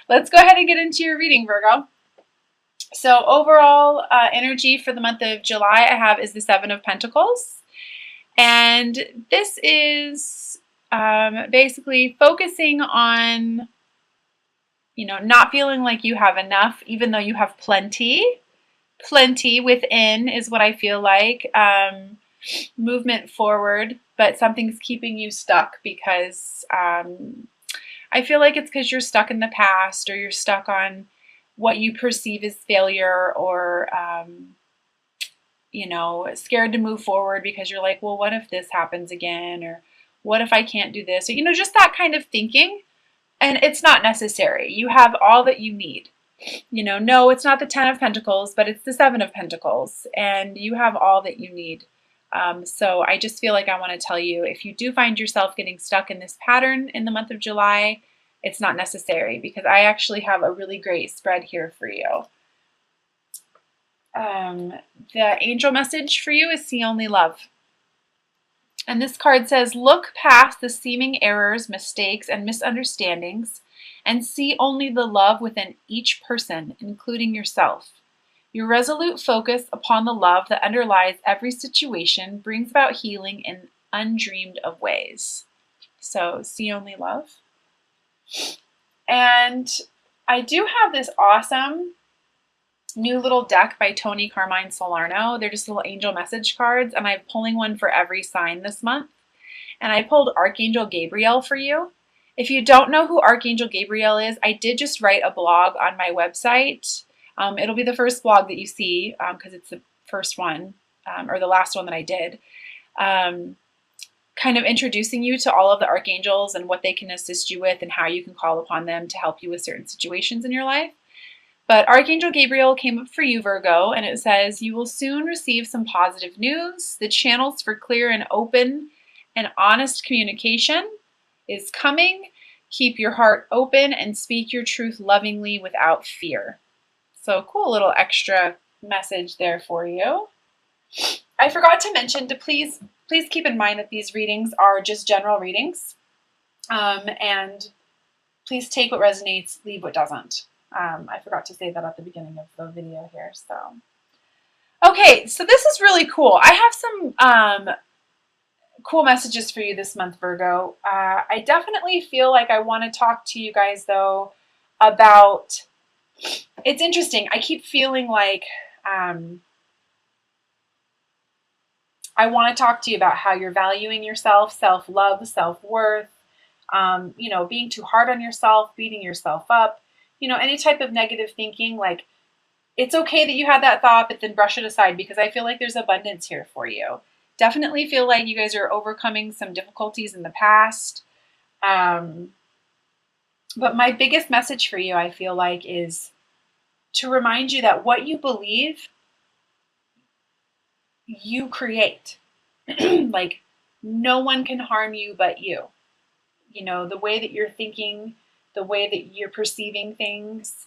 Let's go ahead and get into your reading, Virgo. So overall energy for the month of July I have is the Seven of Pentacles. And this is basically focusing on, not feeling like you have enough, even though you have plenty. Plenty within is what I feel like. Movement forward, but something's keeping you stuck because I feel like it's because you're stuck in the past, or you're stuck on what you perceive as failure, or scared to move forward because you're like, well, what if this happens again? Or what if I can't do this? Or, just that kind of thinking. And it's not necessary. You have all that you need. No, it's not the Ten of Pentacles, but it's the Seven of Pentacles. And you have all that you need. So I just feel like I want to tell you, if you do find yourself getting stuck in this pattern in the month of July, it's not necessary, because I actually have a really great spread here for you. The angel message for you is see only love. And this card says, look past the seeming errors, mistakes, and misunderstandings, and see only the love within each person, including yourself. Your resolute focus upon the love that underlies every situation brings about healing in undreamed of ways. So, see only love. And I do have this awesome new little deck by Tony Carmine Solarno. They're just little angel message cards, and I'm pulling one for every sign this month. And I pulled Archangel Gabriel for you. If you don't know who Archangel Gabriel is, I did just write a blog on my website. It'll be the first blog that you see, because it's the first one, or the last one that I did. Kind of introducing you to all of the archangels and what they can assist you with and how you can call upon them to help you with certain situations in your life. But Archangel Gabriel came up for you, Virgo, and it says, you will soon receive some positive news. The channels for clear and open and honest communication is coming. Keep your heart open and speak your truth lovingly without fear. So cool little extra message there for you. I forgot to mention to please keep in mind that these readings are just general readings. And please take what resonates, leave what doesn't. I forgot to say that at the beginning of the video here. So, okay, so this is really cool. I have some cool messages for you this month, Virgo. I definitely feel like I want to talk to you guys, though, about, it's interesting. I keep feeling like I want to talk to you about how you're valuing yourself, self-love, self-worth, being too hard on yourself, beating yourself up, any type of negative thinking. Like, it's okay that you had that thought, but then brush it aside, because I feel like there's abundance here for you. Definitely feel like you guys are overcoming some difficulties in the past. But my biggest message for you, I feel like, is to remind you that what you believe, you create. Like, no one can harm you but you. The way that you're thinking, the way that you're perceiving things,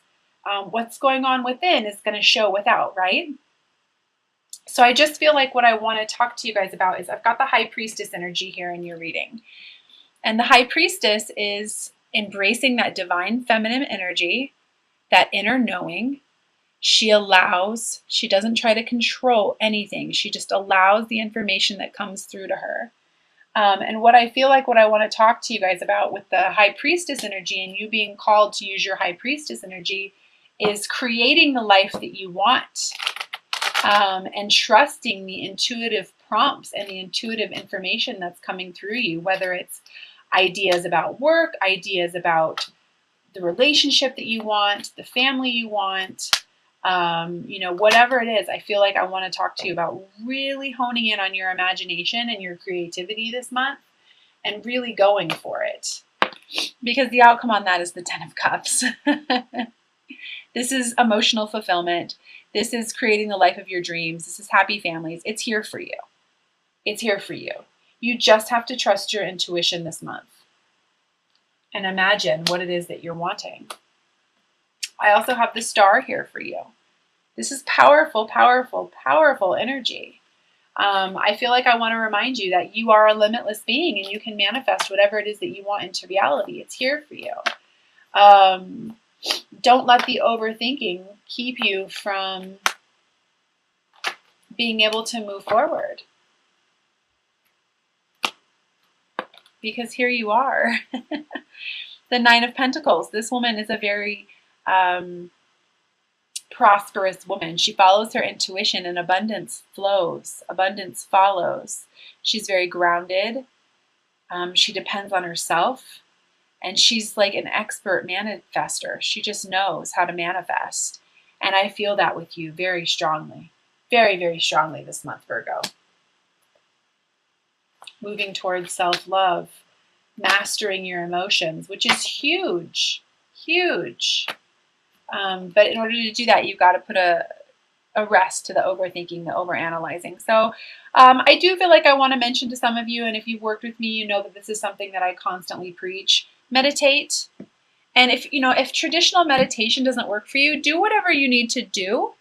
what's going on within is going to show without, right? So I just feel like what I want to talk to you guys about is, I've got the High Priestess energy here in your reading. And the High Priestess is embracing that divine feminine energy, that inner knowing. She doesn't try to control anything. She just allows the information that comes through to her. And what I feel like what I want to talk to you guys about with the High Priestess energy, and you being called to use your High Priestess energy, is creating the life that you want, and trusting the intuitive prompts and the intuitive information that's coming through you, whether it's ideas about work, ideas about the relationship that you want, the family you want, whatever it is. I feel like I want to talk to you about really honing in on your imagination and your creativity this month, and really going for it, because the outcome on that is the Ten of Cups. This is emotional fulfillment. This is creating the life of your dreams. This is happy families. It's here for you. It's here for you. You just have to trust your intuition this month and imagine what it is that you're wanting. I also have the Star here for you. This is powerful, powerful, powerful energy. I feel like I want to remind you that you are a limitless being, and you can manifest whatever it is that you want into reality. It's here for you. Don't let the overthinking keep you from being able to move forward. Because here you are. The Nine of Pentacles. This woman is a very prosperous woman. She follows her intuition and abundance flows. Abundance follows. She's very grounded. She depends on herself. And she's like an expert manifester. She just knows how to manifest. And I feel that with you very strongly. Very, very strongly this month, Virgo. Moving towards self-love. Mastering your emotions, which is huge. Huge. But in order to do that, you've got to put a rest to the overthinking, the overanalyzing. So I do feel like I want to mention to some of you, and if you've worked with me, you know that this is something that I constantly preach. Meditate. And if traditional meditation doesn't work for you, do whatever you need to do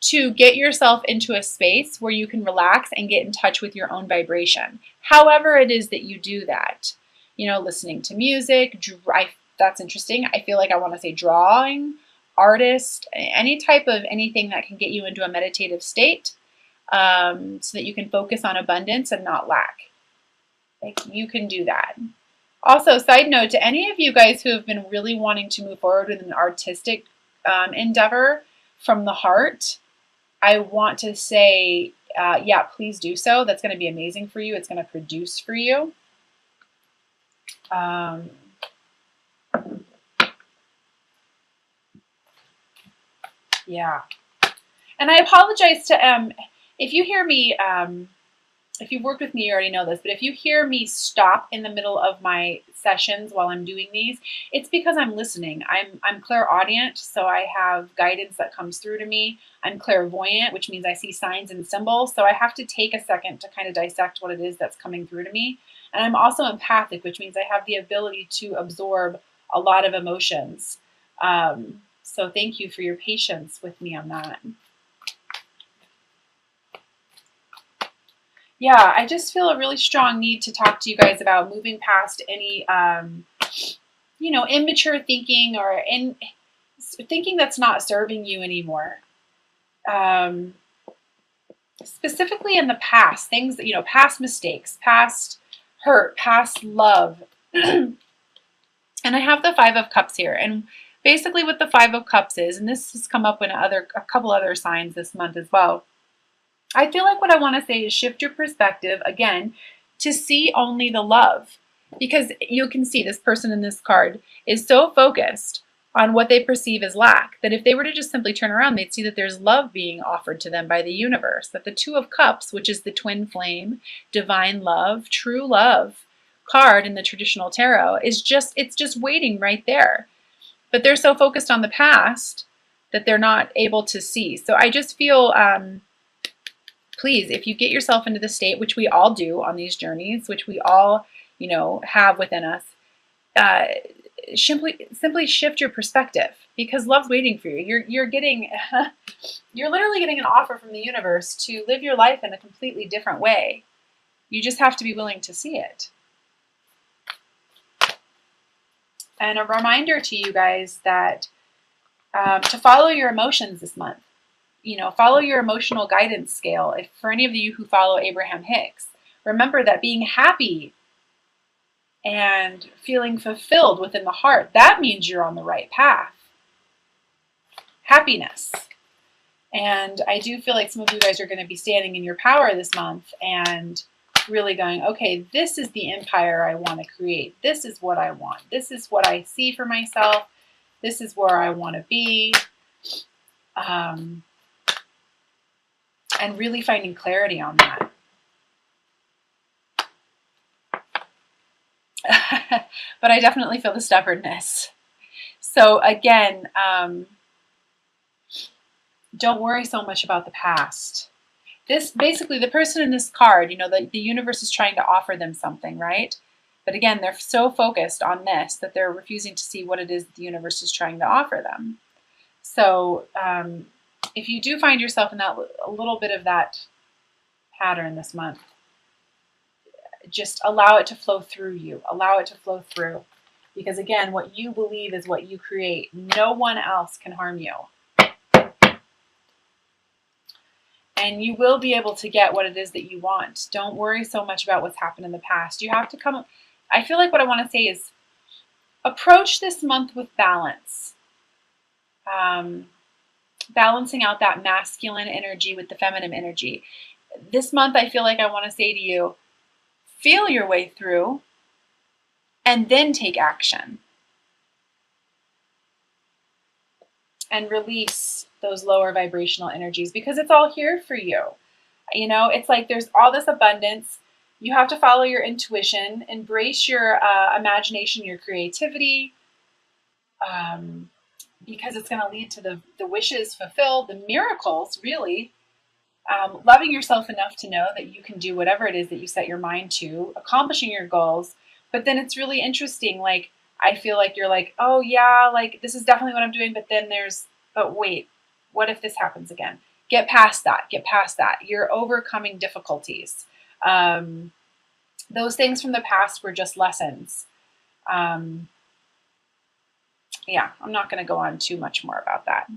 to get yourself into a space where you can relax and get in touch with your own vibration. However it is that you do that. Listening to music, that's interesting. I feel like I want to say drawing, artist, any type of anything that can get you into a meditative state so that you can focus on abundance and not lack. Like, you can do that. Also, side note to any of you guys who have been really wanting to move forward with an artistic endeavor from the heart, I want to say, yeah, please do so. That's going to be amazing for you. It's going to produce for you. Yeah. And I apologize to, if you hear me, if you've worked with me, you already know this, but if you hear me stop in the middle of my sessions while I'm doing these, it's because I'm listening. I'm clairaudient, so I have guidance that comes through to me. I'm clairvoyant, which means I see signs and symbols, so I have to take a second to kind of dissect what it is that's coming through to me. And I'm also empathic, which means I have the ability to absorb a lot of emotions. So thank you for your patience with me on that. Yeah, I just feel a really strong need to talk to you guys about moving past any, immature thinking or thinking that's not serving you anymore. Specifically in the past, things that, past mistakes, past hurt, past love. And I have the Five of Cups here. And basically what the Five of Cups is, and this has come up in a couple other signs this month as well, I feel like what I want to say is shift your perspective, again, to see only the love. Because you can see this person in this card is so focused on what they perceive as lack that if they were to just simply turn around, they'd see that there's love being offered to them by the universe. That the Two of Cups, which is the twin flame, divine love, true love card in the traditional tarot, it's just waiting right there. But they're so focused on the past that they're not able to see. So I just feel... please, if you get yourself into the state, which we all do on these journeys, which we all, have within us, simply shift your perspective, because love's waiting for you. You're literally getting an offer from the universe to live your life in a completely different way. You just have to be willing to see it. And a reminder to you guys that to follow your emotions this month. Follow your emotional guidance scale. If for any of you who follow Abraham Hicks, remember that being happy and feeling fulfilled within the heart, that means you're on the right path. Happiness. And I do feel like some of you guys are going to be standing in your power this month and really going, okay, this is the empire I want to create. This is what I want. This is what I see for myself. This is where I want to be. And really finding clarity on that. But I definitely feel the stubbornness. So again, don't worry so much about the past. This basically, the person in this card, the universe is trying to offer them something, right? But again, they're so focused on this that they're refusing to see what it is that the universe is trying to offer them. So, if you do find yourself in a little bit of that pattern this month, just allow it to flow through you. Allow it to flow through. Because again, what you believe is what you create. No one else can harm you. And you will be able to get what it is that you want. Don't worry so much about what's happened in the past. You have to come, I feel like what I want to say is approach this month with balance. Balancing out that masculine energy with the feminine energy. This month, I feel like I want to say to you, feel your way through and then take action. And release those lower vibrational energies because it's all here for you. You know, it's like there's all this abundance. You have to follow your intuition, embrace your imagination, your creativity, because it's going to lead to the wishes fulfilled, the miracles, really. Loving yourself enough to know that you can do whatever it is that you set your mind to, accomplishing your goals. But then it's really interesting, like, I feel like you're like, oh yeah, like this is definitely what I'm doing, but then but wait, what if this happens again? Get past that, get past that. You're overcoming difficulties. Those things from the past were just lessons. Yeah, I'm not going to go on too much more about that.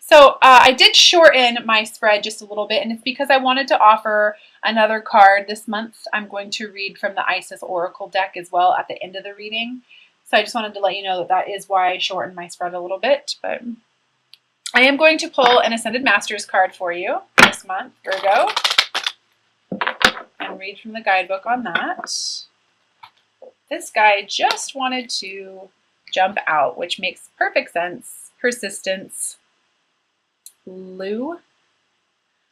So I did shorten my spread just a little bit, and it's because I wanted to offer another card this month. I'm going to read from the Isis Oracle deck as well at the end of the reading. So I just wanted to let you know that that is why I shortened my spread a little bit. But I am going to pull an Ascended Masters card for you this month, Virgo, and read from the guidebook on that. This guy just wanted to jump out, which makes perfect sense. Persistence. Lou,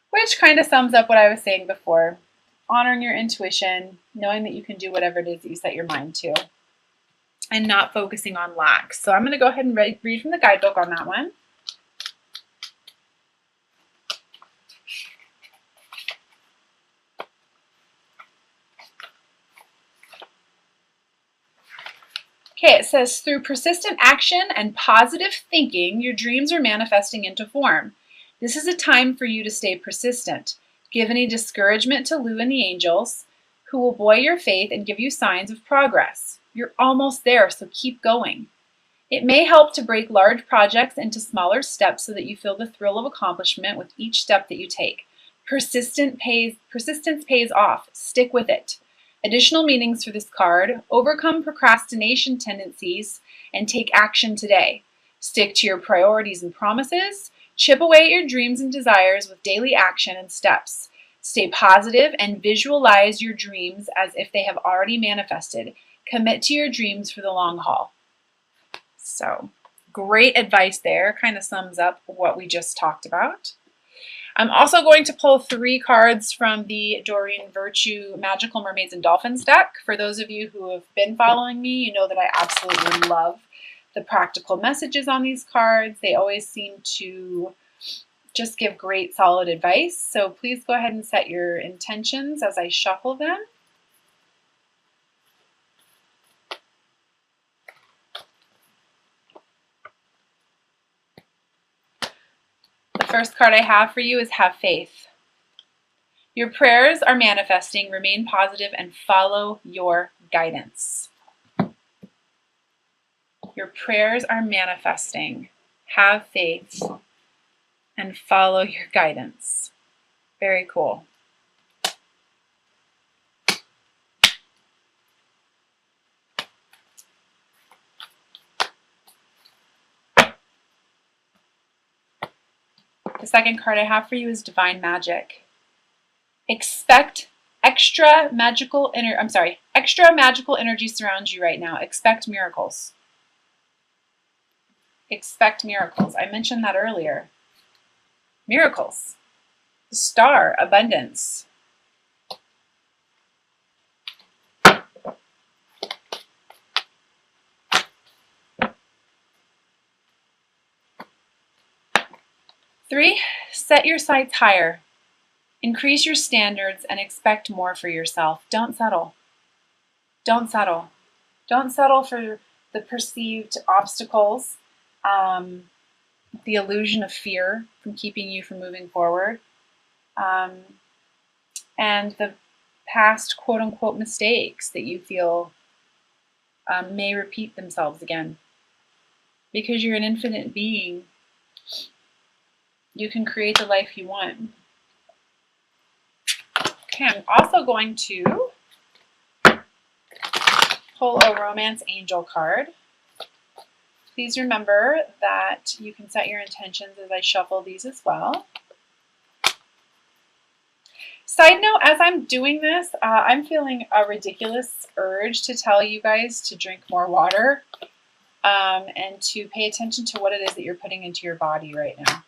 which kind of sums up what I was saying before. Honoring your intuition, knowing that you can do whatever it is that you set your mind to, and not focusing on lack. So I'm going to go ahead and read from the guidebook on that one. Okay, it says, through persistent action and positive thinking, your dreams are manifesting into form. This is a time for you to stay persistent. Give any discouragement to Lou and the angels, who will buoy your faith and give you signs of progress. You're almost there, so keep going. It may help to break large projects into smaller steps so that you feel the thrill of accomplishment with each step that you take. Persistence pays off. Stick with it. Additional meanings for this card: overcome procrastination tendencies and take action today. Stick to your priorities and promises. Chip away at your dreams and desires with daily action and steps. Stay positive and visualize your dreams as if they have already manifested. Commit to your dreams for the long haul. So, great advice there. Kind of sums up what we just talked about. I'm also going to pull 3 cards from the Doreen Virtue Magical Mermaids and Dolphins deck. For those of you who have been following me, you know that I absolutely love the practical messages on these cards. They always seem to just give great, solid advice. So please go ahead and set your intentions as I shuffle them. The first card I have for you is Have Faith. Your prayers are manifesting. Remain positive and follow your guidance. Your prayers are manifesting. Have faith and follow your guidance. Very cool. The second card I have for you is Divine Magic. Expect extra magical energy surrounds you right now. Expect miracles. Expect miracles. I mentioned that earlier. Miracles. The star, abundance. Three, set your sights higher. Increase your standards and expect more for yourself. Don't settle. Don't settle. Don't settle for the perceived obstacles, the illusion of fear from keeping you from moving forward, and the past quote-unquote mistakes that you feel may repeat themselves again. Because you're an infinite being, you can create the life you want. Okay, I'm also going to pull a romance angel card. Please remember that you can set your intentions as I shuffle these as well. Side note, as I'm doing this, I'm feeling a ridiculous urge to tell you guys to drink more water and to pay attention to what it is that you're putting into your body right now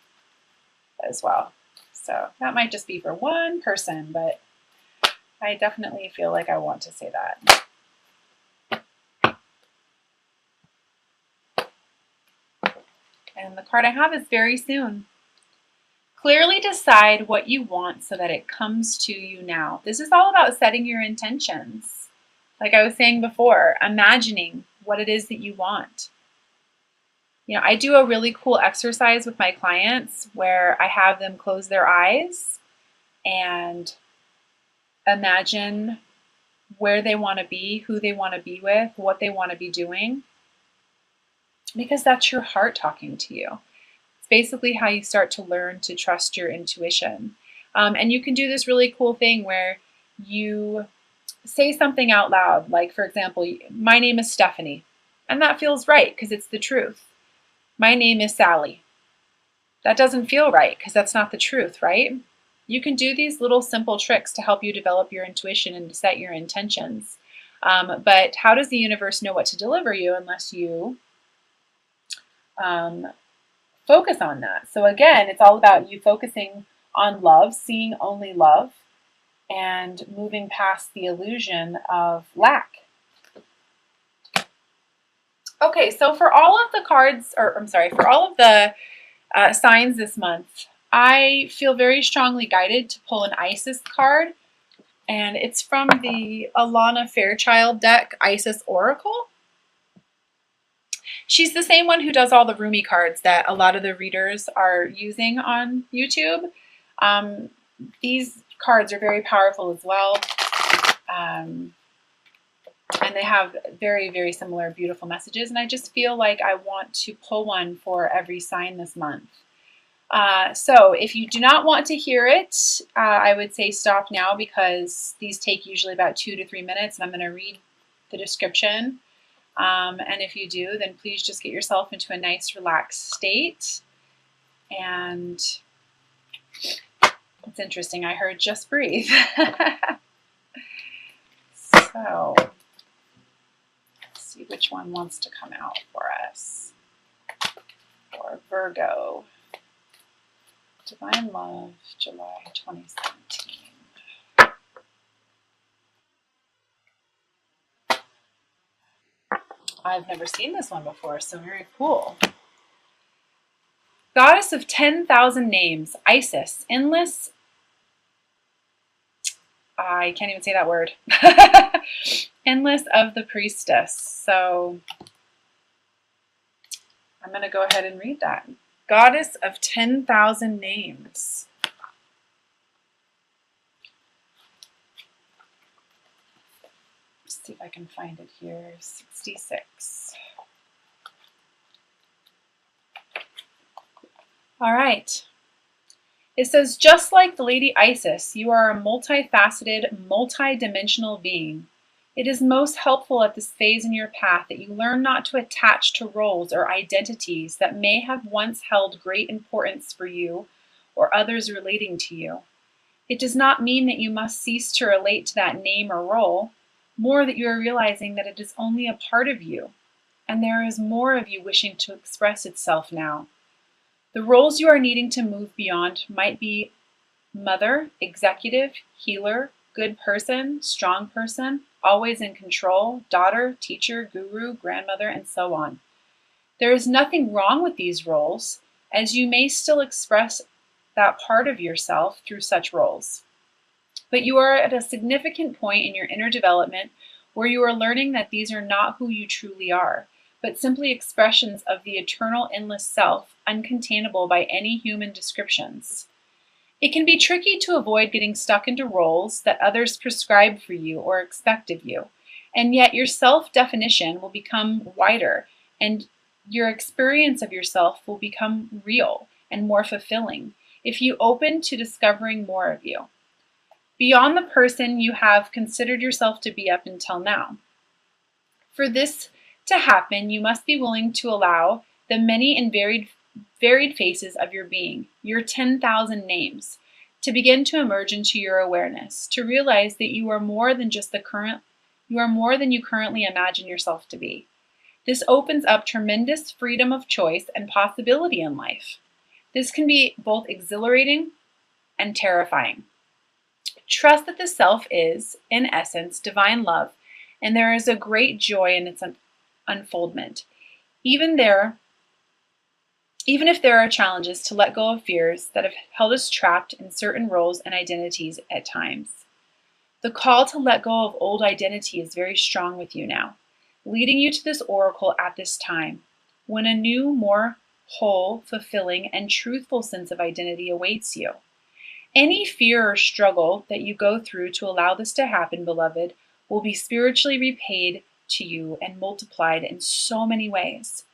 as well. So that might just be for one person, but I definitely feel like I want to say that. And the card I have is very soon. Clearly decide what you want so that it comes to you now. This is all about setting your intentions. Like I was saying before, imagining what it is that you want. You know, I do a really cool exercise with my clients where I have them close their eyes and imagine where they want to be, who they want to be with, what they want to be doing. Because that's your heart talking to you. It's basically how you start to learn to trust your intuition. And you can do this really cool thing where you say something out loud. Like, for example, my name is Stephanie. And that feels right because it's the truth. My name is Sally. That doesn't feel right because that's not the truth, right? You can do these little simple tricks to help you develop your intuition and to set your intentions. But how does the universe know what to deliver you unless you focus on that? So again, it's all about you focusing on love, seeing only love, and moving past the illusion of lack. Okay, so for all of the cards, for all of the signs this month, I feel very strongly guided to pull an Isis card, and it's from the Alana Fairchild deck, Isis Oracle. She's the same one who does all the Rumi cards that a lot of the readers are using on YouTube. These cards are very powerful as well. And they have very, very similar beautiful messages. And I just feel like I want to pull one for every sign this month. So if you do not want to hear it, I would say stop now because these take usually about 2 to 3 minutes. And I'm going to read the description. And if you do, then please just get yourself into a nice relaxed state. And it's interesting. I heard just breathe. So let's see which one wants to come out for us. For Virgo. Divine Love, July 2017. I've never seen this one before, so very cool. Goddess of 10,000 names, Isis, endless. I can't even say that word. Endless of the priestess. So I'm going to go ahead and read that. Goddess of 10,000 names. Let's see if I can find it here. 66. All right. It says, just like the Lady Isis, you are a multifaceted, multi-dimensional being. It is most helpful at this phase in your path that you learn not to attach to roles or identities that may have once held great importance for you or others relating to you. It does not mean that you must cease to relate to that name or role, more that you are realizing that it is only a part of you, and there is more of you wishing to express itself now. The roles you are needing to move beyond might be mother, executive, healer, good person, strong person, always in control, daughter, teacher, guru, grandmother, and so on. There is nothing wrong with these roles, as you may still express that part of yourself through such roles. But you are at a significant point in your inner development where you are learning that these are not who you truly are, but simply expressions of the eternal endless self, uncontainable by any human descriptions. It can be tricky to avoid getting stuck into roles that others prescribe for you or expect of you, And yet your self-definition will become wider, and your experience of yourself will become real and more fulfilling if you open to discovering more of you, beyond the person you have considered yourself to be up until now. For this to happen, you must be willing to allow the many and varied faces of your being, your 10,000 names, to begin to emerge into your awareness, to realize that you are more than you currently imagine yourself to be. This opens up tremendous freedom of choice and possibility in life. This can be both exhilarating and terrifying. Trust that the self is, in essence, divine love, and there is a great joy in its unfoldment. Even if there are challenges to let go of fears that have held us trapped in certain roles and identities at times. The call to let go of old identity is very strong with you now, leading you to this oracle at this time, when a new, more whole, fulfilling, and truthful sense of identity awaits you. Any fear or struggle that you go through to allow this to happen, beloved, will be spiritually repaid to you and multiplied in so many ways.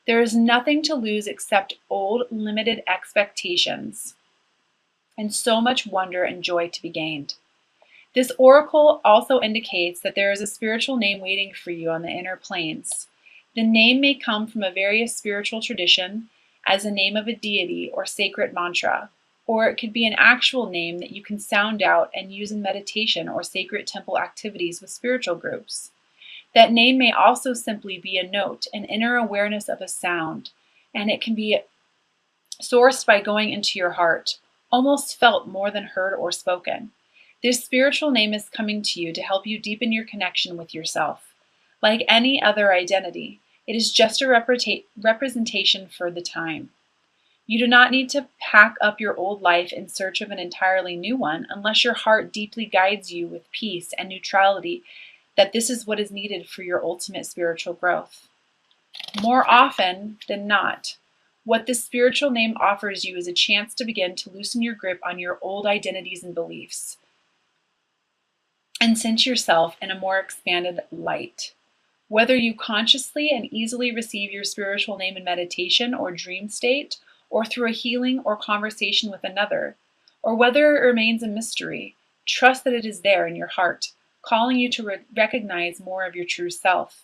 There is nothing to lose except old, limited expectations, and so much wonder and joy to be gained. This oracle also indicates that there is a spiritual name waiting for you on the inner planes. The name may come from a various spiritual tradition as a name of a deity or sacred mantra, or it could be an actual name that you can sound out and use in meditation or sacred temple activities with spiritual groups. That name may also simply be a note, an inner awareness of a sound, and it can be sourced by going into your heart, almost felt more than heard or spoken. This spiritual name is coming to you to help you deepen your connection with yourself. Like any other identity, it is just a representation for the time. You do not need to pack up your old life in search of an entirely new one unless your heart deeply guides you with peace and neutrality that this is what is needed for your ultimate spiritual growth. More often than not, what this spiritual name offers you is a chance to begin to loosen your grip on your old identities and beliefs and sense yourself in a more expanded light. Whether you consciously and easily receive your spiritual name in meditation or dream state, or through a healing or conversation with another, or whether it remains a mystery, trust that it is there in your heart, calling you to recognize more of your true self.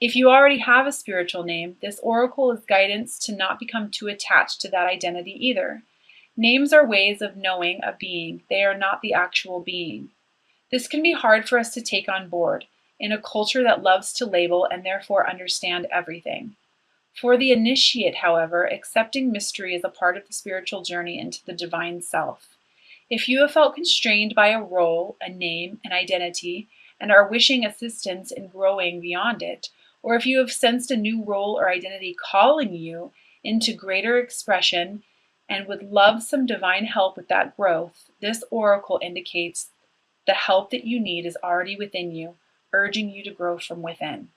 If you already have a spiritual name, this oracle is guidance to not become too attached to that identity either. Names are ways of knowing a being. They are not the actual being. This can be hard for us to take on board in a culture that loves to label and therefore understand everything. For the initiate, however, accepting mystery is a part of the spiritual journey into the divine self. If you have felt constrained by a role, a name, an identity, and are wishing assistance in growing beyond it, or if you have sensed a new role or identity calling you into greater expression and would love some divine help with that growth, this oracle indicates the help that you need is already within you, urging you to grow from within.